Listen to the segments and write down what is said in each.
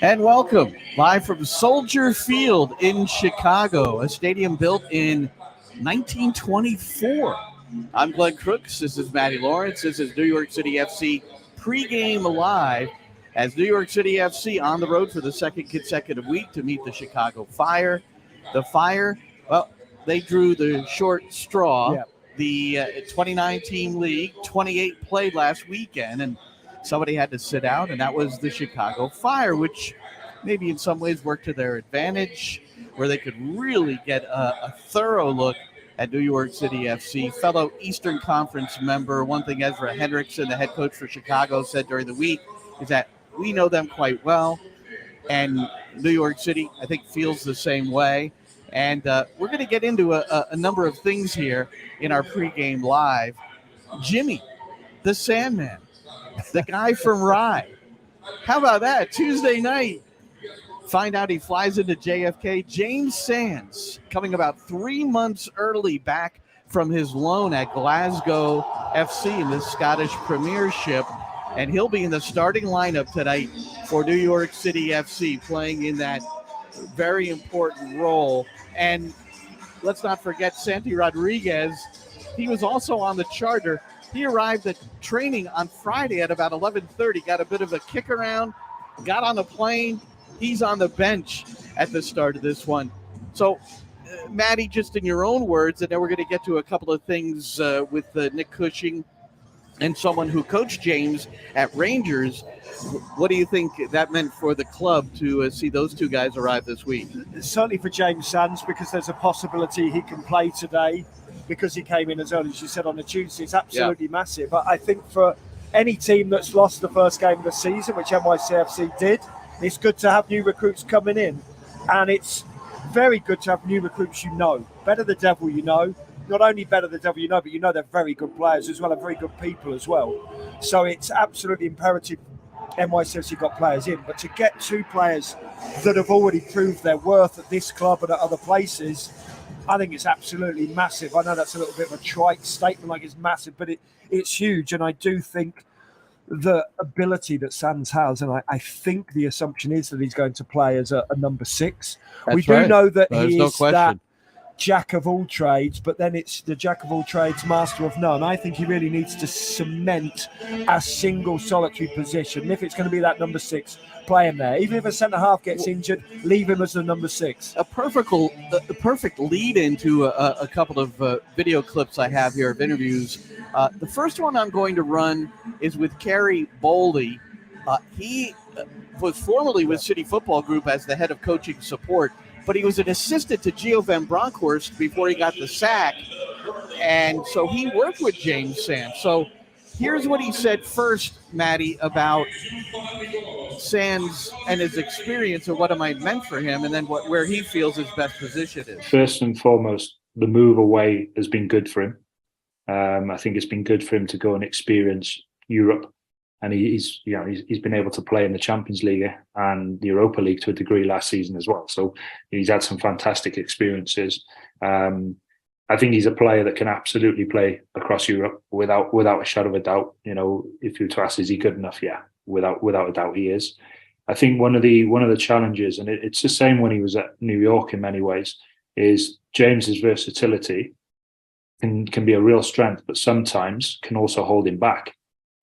And welcome live from Soldier Field in Chicago, a stadium built in 1924. I'm Glenn Crooks. This is Matty Lawrence. This is New York City FC pregame live as New York City FC on the road for the second consecutive week to meet the Chicago Fire. The Fire, well, they drew the short straw. Yeah. The 29-team league, 28 played last weekend, and somebody had to sit out, and that was the Chicago Fire, which maybe in some ways worked to their advantage, where they could really get a thorough look at New York City FC. Fellow Eastern Conference member, one thing Ezra Hendrickson, the head coach for Chicago, said during the week is that we know them quite well, and New York City, I think, feels the same way. And we're going to get into a number of things here in our pregame live. Jimmy, the Sandman, the guy from Rye. How about that? Tuesday night, find out he flies into JFK. James Sands, coming about 3 months early back from his loan at Glasgow FC in the Scottish Premiership. And he'll be in the starting lineup tonight for New York City FC, playing in that very important role. And let's not forget Santi Rodriguez. He was also on the charter. He arrived at training on Friday at about 11:30, got a bit of a kick around, got on the plane. He's on the bench at the start of this one. So, Matty, just in your own words, and then we're going to get to a couple of things with Nick Cushing and someone who coached James at Rangers. What do you think that meant for the club to see those two guys arrive this week? Certainly for James Sands, because there's a possibility he can play today because he came in as early as you said on a Tuesday. It's absolutely massive. But I think for any team that's lost the first game of the season, which NYCFC did, it's good to have new recruits coming in. And it's very good to have new recruits you know. Better the devil you know. Not only better the devil you know, but you know they're very good players as well and very good people as well. So it's absolutely imperative NYCFC got players in. But to get two players that have already proved their worth at this club and at other places, I think it's absolutely massive. I know that's a little bit of a trite statement, like it's massive, but it's huge. And I do think the ability that Sands has, and I think the assumption is that he's going to play as a number 6. That's we do right. know that There's he no is question. that jack of all trades, but then it's the jack of all trades, master of none. I think he really needs to cement a single solitary position. And if it's going to be that number 6, play him there. Even if a centre-half gets injured, leave him as the number 6. A perfect lead into a couple of video clips I have here of interviews. The first one I'm going to run is with Kerry Boldy. He was formerly with City Football Group as the head of coaching support, but he was an assistant to Gio Van Bronckhorst before he got the sack. And so he worked with James Sands. So here's what he said first, Matty, about Sands and his experience and what it might meant for him, and then where he feels his best position is. First and foremost, the move away has been good for him. I think it's been good for him to go and experience Europe. And he's been able to play in the Champions League and the Europa League to a degree last season as well. So he's had some fantastic experiences. I think he's a player that can absolutely play across Europe without a shadow of a doubt. You know, if you were to ask, is he good enough? Yeah, without a doubt, he is. I think one of the challenges, and it's the same when he was at New York in many ways, is James's versatility can be a real strength, but sometimes can also hold him back.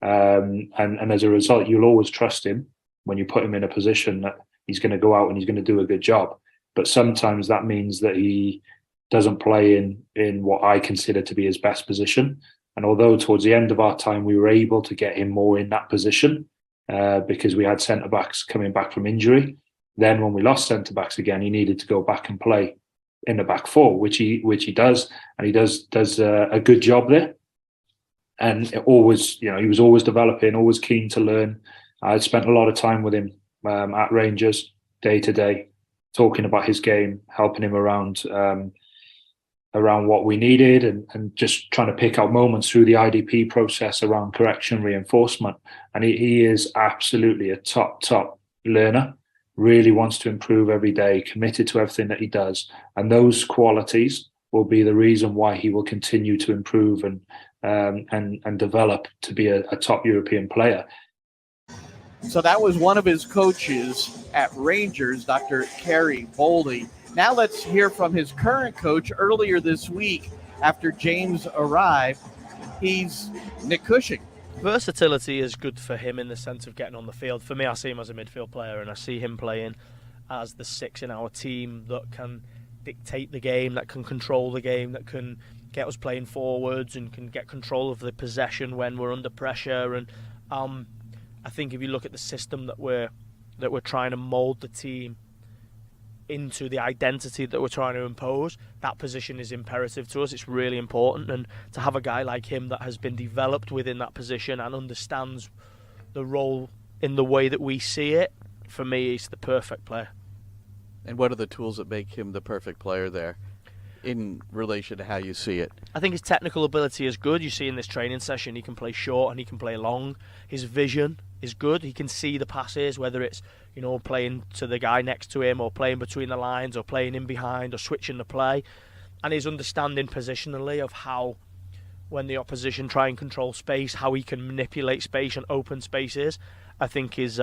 And as a result, you'll always trust him when you put him in a position that he's going to go out and he's going to do a good job. But sometimes that means that he doesn't play in what I consider to be his best position. And although towards the end of our time, we were able to get him more in that position because we had centre-backs coming back from injury, then when we lost centre-backs again, he needed to go back and play in the back four, which he does. And he does a good job there. And he was always developing, always keen to learn. I spent a lot of time with him at Rangers day to day, talking about his game, helping him around what we needed and just trying to pick out moments through the IDP process around correction, reinforcement. And he is absolutely a top learner, really wants to improve every day, committed to everything that he does. And those qualities will be the reason why he will continue to improve and develop to be a top European player. So that was one of his coaches at Rangers, Dr. Kerry Boldy. Now let's hear from his current coach earlier this week after James arrived. He's Nick Cushing. Versatility is good for him in the sense of getting on the field. For me, I see him as a midfield player, and I see him playing as the 6 in our team that can dictate the game, that can control the game, that can get us playing forwards and can get control of the possession when we're under pressure. And I think if you look at the system that we're trying to mould the team into, the identity that we're trying to impose, that position is imperative to us. It's really important, and to have a guy like him that has been developed within that position and understands the role in the way that we see it, for me, he's the perfect player. And what are the tools that make him the perfect player there in relation to how you see it? I think his technical ability is good. You see in this training session, he can play short and he can play long. His vision is good. He can see the passes, whether it's, playing to the guy next to him or playing between the lines or playing in behind or switching the play. And his understanding positionally of how, when the opposition try and control space, how he can manipulate space and open spaces, I think is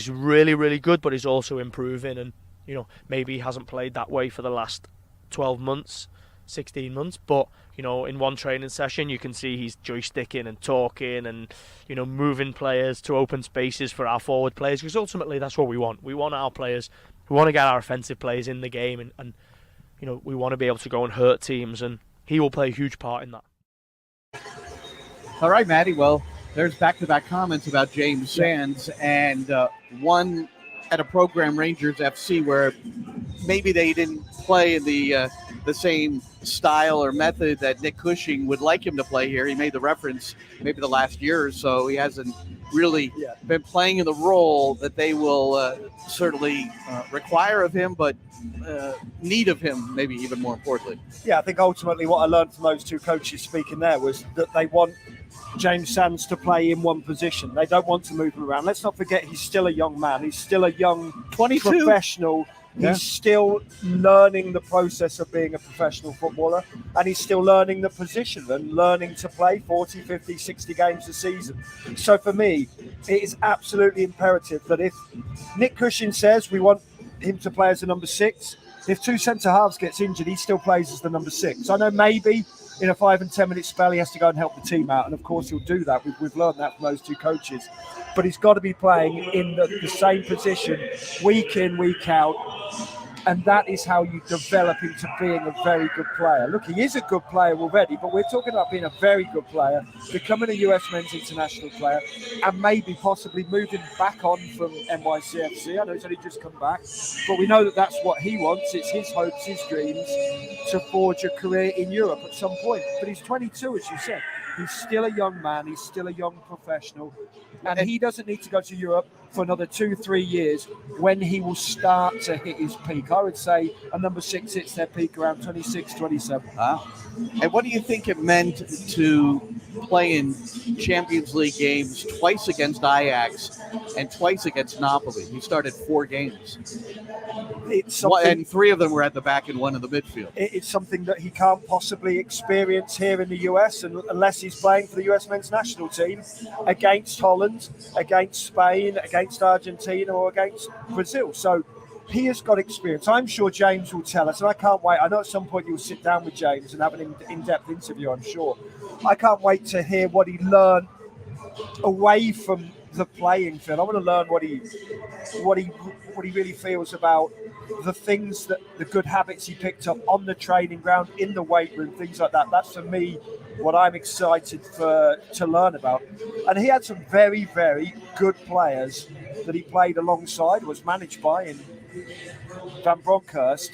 really, really good, but he's also improving. And, maybe he hasn't played that way for the last 12 months, 16 months, but in one training session you can see he's joysticking and talking and moving players to open spaces for our forward players, because ultimately that's what we want. We want our players, we want to get our offensive players in the game, and we want to be able to go and hurt teams, and he will play a huge part in that. All right, Matty, well, there's back-to-back comments about James Sands, and one at a program, Rangers FC, where maybe they didn't play in the same style or method that Nick Cushing would like him to play here. He made the reference maybe the last year or so. He hasn't really been playing in the role that they will certainly require of him, but need of him, maybe even more importantly. Yeah, I think ultimately what I learned from those two coaches speaking there was that they want James Sands to play in one position. They don't want to move him around. Let's not forget he's still a young man. He's still a young 22 professional. He's still learning the process of being a professional footballer, and he's still learning the position and learning to play 40, 50, 60 games a season. So for me, it is absolutely imperative that if Nick Cushing says we want him to play as a number 6, if two centre-halves gets injured, he still plays as the number 6. I know maybe in a 5 and 10 minute spell he has to go and help the team out, and of course he'll do that. We've learned that from those two coaches. But he's got to be playing in the same position week in, week out, and that is how you develop into being a very good player. Look, he is a good player already, but we're talking about being a very good player, becoming a US men's international player, and maybe possibly moving back on from NYCFC. I know he's only just come back, but we know that that's what he wants. It's his hopes, his dreams to forge a career in Europe at some point. But he's 22, as you said. He's still a young man. He's still a young professional. And he doesn't need to go to Europe for another 2-3 years when he will start to hit his peak. I would say a number 6 hits their peak around 26, 27. Wow. And what do you think it meant to play in Champions League games twice against Ajax and twice against Napoli? He started 4 games. And 3 of them were at the back and 1 in the midfield. It's something that he can't possibly experience here in the US unless he's playing for the US men's national team against Holland, against Spain, against Argentina, or against Brazil. So he has got experience. I'm sure James will tell us, and I can't wait. I know at some point you'll sit down with James and have an in-depth interview, I'm sure. I can't wait to hear what he learned away from the playing field. I want to learn what he really feels about the things, that the good habits he picked up on the training ground, in the weight room, things like that. That's for me what I'm excited to learn about. And he had some very, very good players that he played alongside, was managed by in Van Bronckhorst.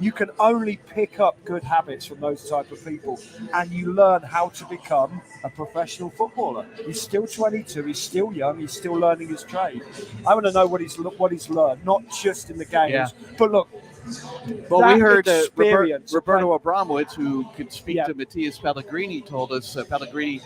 You can only pick up good habits from those type of people, and you learn how to become a professional footballer. He's still 22, he's still young, he's still learning his trade. I want to know what he's learned, not just in the games, but look. Well, we heard Roberto Abramowitz, who could speak to Matthias Pellegrini, told us Pellegrini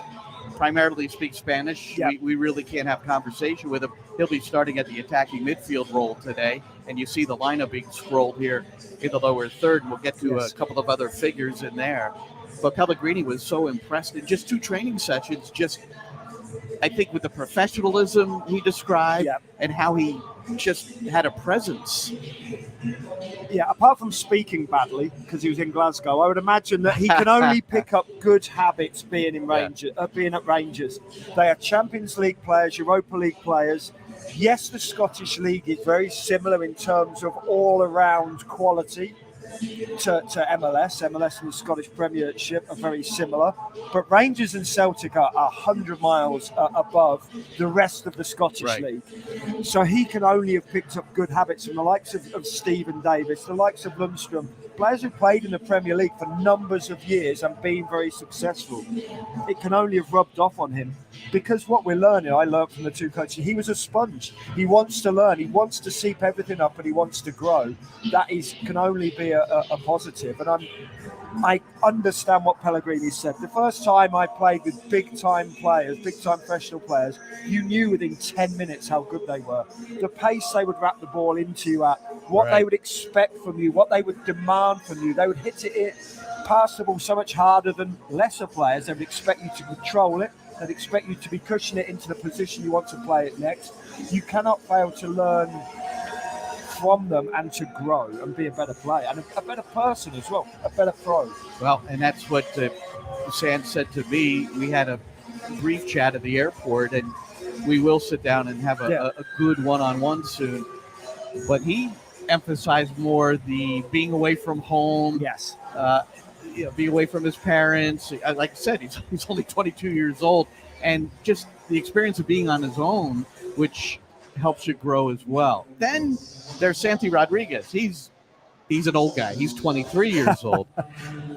primarily speaks Spanish. Yeah. We really can't have conversation with him. He'll be starting at the attacking midfield role today, and you see the lineup being scrolled here in the lower third, and we'll get to a couple of other figures in there. But Pellegrini was so impressed in just 2 training sessions, just I think with the professionalism he described Yeah. and how he just had a presence. Yeah, apart from speaking badly because he was in Glasgow, I would imagine that he can only pick up good habits being in being at Rangers. They are Champions League players, Europa League players. Yes, the Scottish League is very similar in terms of all-around quality to MLS. MLS and the Scottish Premiership are very similar, but Rangers and Celtic are 100 miles above the rest of the Scottish League. So he can only have picked up good habits from the likes of Stephen Davis, the likes of Lundstrom, players who played in the Premier League for numbers of years and been very successful. It can only have rubbed off on him. Because what we're learning, I learned from the two coaches, he was a sponge. He wants to learn, he wants to seep everything up, and he wants to grow. That can only be a positive. And I understand what Pellegrini said. The first time I played with big-time players, big-time professional players, you knew within 10 minutes how good they were. The pace they would wrap the ball into you at, what they would expect from you, what they would demand from you. They would hit it past the ball so much harder than lesser players. They would expect you to control it. They'd expect you to be cushioning it into the position you want to play it next. You cannot fail to learn from them and to grow and be a better player and a better person as well, a better pro. Well, and that's what Sam said to me. We had a brief chat at the airport, and we will sit down and have a good one-on-one soon. But he emphasized more the being away from home. Yes. Be away from his parents. Like I said, he's only 22 years old, and just the experience of being on his own, which helps you grow as well. Then there's Santi Rodriguez. He's an old guy. He's 23 years old.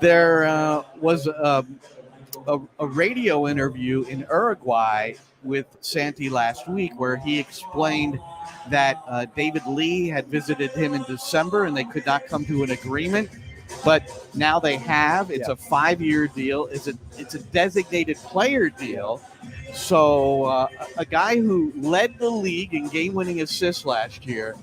There was a radio interview in Uruguay with Santi last week where he explained that David Lee had visited him in December and they could not come to an agreement. But now they have. It's a 5-year deal. It's a designated player deal. So a guy who led the league in game-winning assists last year,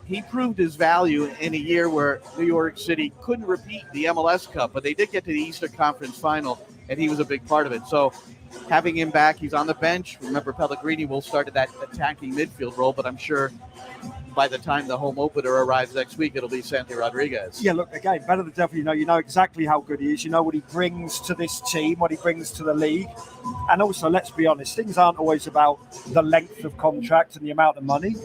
he proved his value in a year where New York City couldn't repeat the MLS Cup, but they did get to the Eastern Conference Final, and he was a big part of it. So having him back, he's on the bench. Remember, Pellegrini will start at that attacking midfield role, but I'm sure by the time the home opener arrives next week, it'll be Santi Rodriguez. Yeah, look, again, better the devil you know exactly how good he is. You know what he brings to this team, what he brings to the league. And also, let's be honest, things aren't always about the length of contract and the amount of money,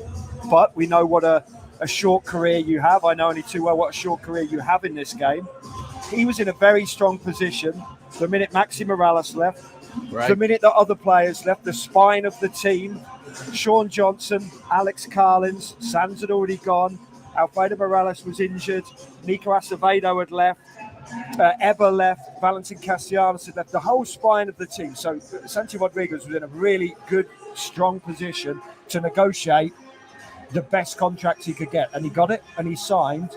but we know what a short career you have. I know only too well what a short career you have in this game. He was in a very strong position the minute Maxi Morales left, the minute the other players left, the spine of the team. Sean Johnson, Alex Carlins, Sands had already gone, Alfredo Morales was injured, Nico Acevedo had left, Eber left, Valentin Castellanos had left, the whole spine of the team. So Santi Rodriguez was in a really good, strong position to negotiate the best contract he could get, and he got it, and he signed.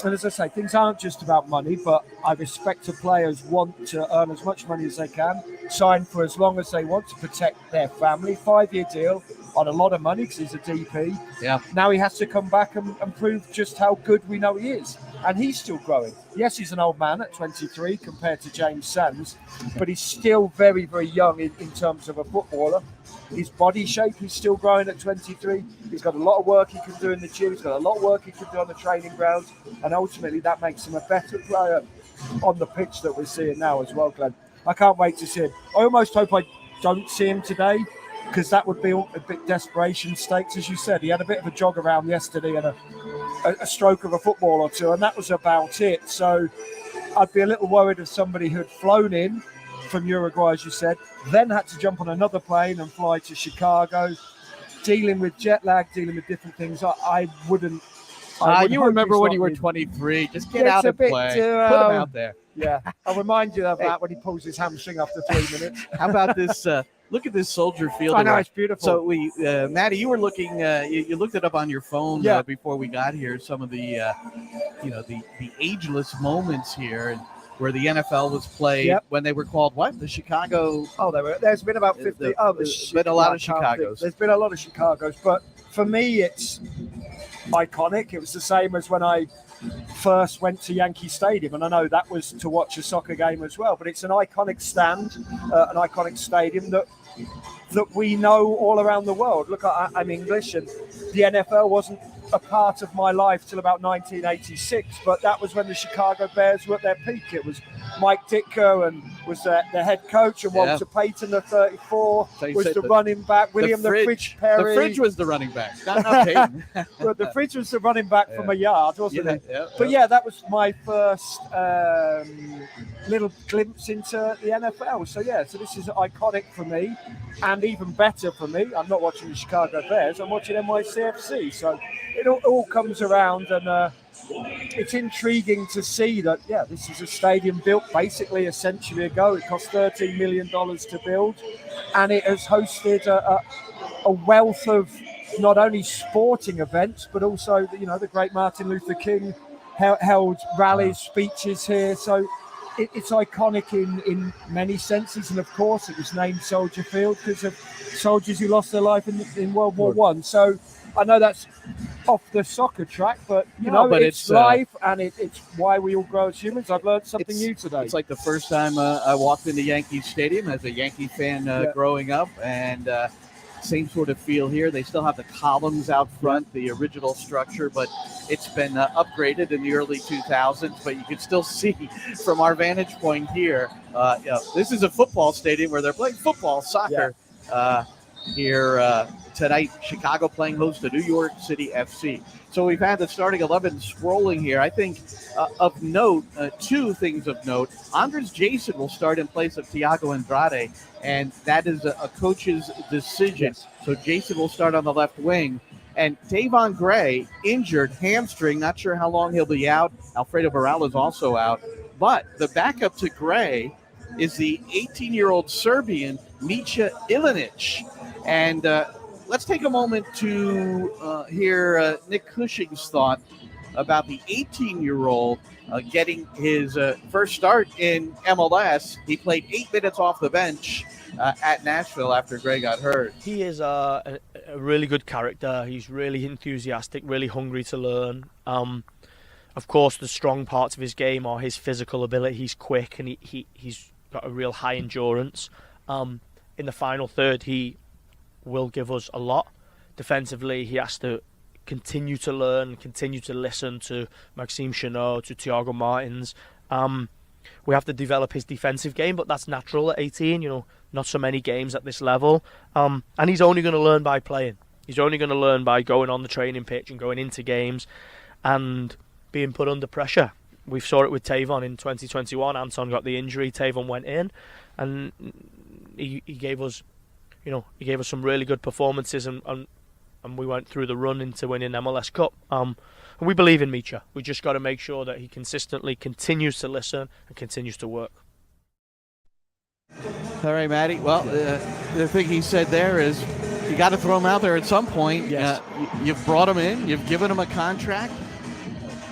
And as I say, things aren't just about money, but I respect the players want to earn as much money as they can, sign for as long as they want to protect their family. 5-year deal on a lot of money because he's a DP. Yeah. Now he has to come back and prove just how good we know he is. And he's still growing. Yes, he's an old man at 23 compared to James Sands, but he's still very, very young in terms of a footballer. His body shape is still growing at 23. He's got a lot of work he can do in the gym. He's got a lot of work he can do on the training grounds. And ultimately, that makes him a better player on the pitch that we're seeing now as well, Glenn. I can't wait to see him. I almost hope I don't see him today because that would be a bit desperation stakes. As you said, he had a bit of a jog around yesterday and a stroke of a football or two, and that was about it. So I'd be a little worried of somebody who'd flown in from Uruguay, as you said, then had to jump on another plane and fly to Chicago, dealing with jet lag, dealing with different things. I wouldn't. You remember when you were 23? Just get out and play. Put him out there. Yeah, I'll remind you of that when he pulls his hamstring after 3 minutes. How about this? Look at this Soldier Field. I know, it's beautiful. So Matty, you were looking. You looked it up on your phone before we got here. Some of the, the ageless moments here, and where the NFL was played when they were called what? The Chicago. Oh, there's been about 50. There's been a lot of Chicagos. There's been a lot of Chicagos, but for me, it's iconic. It was the same as when I first went to Yankee Stadium, and I know that was to watch a soccer game as well, but it's an iconic stand, an iconic stadium that that we know all around the world. Look, I'm English, and the NFL wasn't a part of my life till about 1986, but that was when the Chicago Bears were at their peak. It was Mike Ditka and was the head coach, and Walter Payton, the 34, was the running back. William the Fridge Perry. The Fridge was the running back, not Payton. Well, the Fridge was the running back from a yard, wasn't it? Yeah, but that was my first little glimpse into the NFL. So this is iconic for me, and even better for me. I'm not watching the Chicago Bears, I'm watching NYCFC. So it all comes around, and it's intriguing to see that, this is a stadium built basically a century ago. It cost $13 million to build, and it has hosted a wealth of not only sporting events, but also, the great Martin Luther King held rallies, speeches here. So it's iconic in many senses, and of course it was named Soldier Field because of soldiers who lost their life in World War One. So I know that's off the soccer track, but it's life, and it's why we all grow as humans. I've learned something new today. It's like the first time I walked into Yankee Stadium as a Yankee fan growing up, and same sort of feel here. They still have the columns out front, the original structure, but it's been upgraded in the early 2000s. But you can still see from our vantage point here, this is a football stadium where they're playing football, soccer. Here tonight, Chicago playing host to New York City FC. So we've had the starting 11 scrolling here. I think of note, two things of note. Andres Jason will start in place of Thiago Andrade, and that is a coach's decision. Yes. So Jason will start on the left wing. And Tavon Gray, injured, hamstring, not sure how long he'll be out. Alfredo Barral is also out. But the backup to Gray is the 18-year-old Serbian, Mitja Ilinic. And let's take a moment to hear Nick Cushing's thought about the 18-year-old getting his first start in MLS. He played 8 minutes off the bench at Nashville after Gray got hurt. He is a really good character. He's really enthusiastic, really hungry to learn. Of course, the strong parts of his game are his physical ability. He's quick, and he's got a real high endurance. In the final third, he will give us a lot. Defensively, he has to continue to learn, continue to listen to Maxime Chanot, to Thiago Martins. We have to develop his defensive game, but that's natural at 18. Not so many games at this level. And he's only going to learn by playing. He's only going to learn by going on the training pitch and going into games and being put under pressure. We saw it with Tavon in 2021. Anton got the injury. Tavon went in, and he gave us, some really good performances, and we went through the run into winning MLS Cup. And we believe in Mitja. We just got to make sure that he consistently continues to listen and continues to work. All right, Matty. Well, the thing he said there is you got to throw him out there at some point. Yes. You've brought him in. You've given him a contract.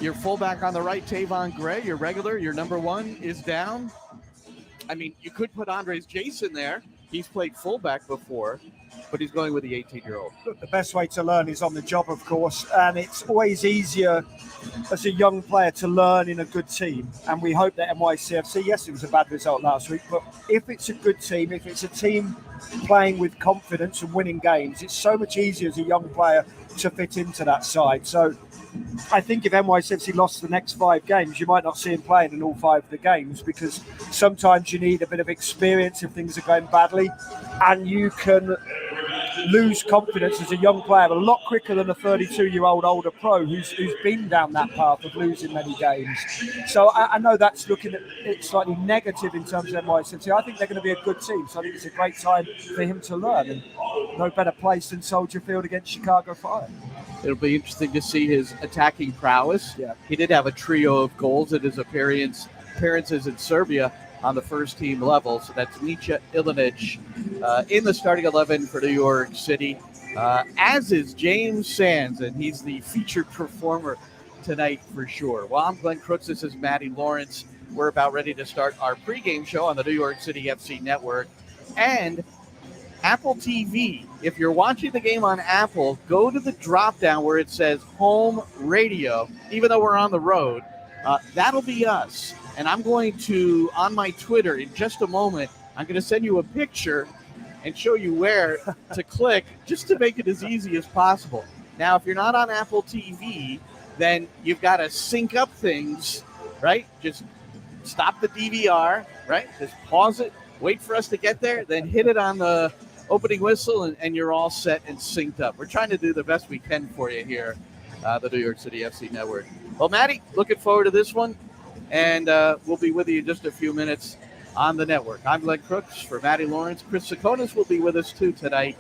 Your fullback on the right, Tavon Gray, your regular, your number one, is down. I mean, you could put Andres Jason there. He's played fullback before, but he's going with the 18-year-old. Look, the best way to learn is on the job, of course, and it's always easier as a young player to learn in a good team. And we hope that NYCFC, yes, it was a bad result last week, but if it's a good team, if it's a team playing with confidence and winning games, it's so much easier as a young player to fit into that side. So I think if NYCFC lost the next 5 games, you might not see him playing in all 5 of the games, because sometimes you need a bit of experience if things are going badly, and you can lose confidence as a young player a lot quicker than a 32-year-old older pro who's been down that path of losing many games. So I know that's looking at it slightly negative in terms of NYCFC. I think they're going to be a good team, so I think it's a great time for him to learn, and no better place than Soldier Field against Chicago Fire. It'll be interesting to see his attacking prowess. Yeah. He did have a trio of goals at his appearances in Serbia on the first team level. So that's Mitja Ilinic in the starting 11 for New York City, as is James Sands, and he's the featured performer tonight for sure. Well, I'm Glenn Crooks. This is Matty Lawrence. We're about ready to start our pregame show on the New York City FC network and Apple TV. If you're watching the game on Apple, go to the drop down where it says home radio. Even though we're on the road, that'll be us. And I'm going to, on my Twitter in just a moment, I'm going to send you a picture and show you where to click just to make it as easy as possible. Now, if you're not on Apple TV, then you've got to sync up things, right? Just stop the DVR, right? Just pause it, wait for us to get there, then hit it on the opening whistle, and you're all set and synced up. We're trying to do the best we can for you here, the New York City FC Network. Well, Matty, looking forward to this one, and we'll be with you in just a few minutes on the network. I'm Glenn Crooks for Matty Lawrence. Chris Sakonis will be with us too tonight.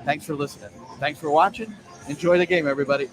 Thanks for listening. Thanks for watching. Enjoy the game, everybody.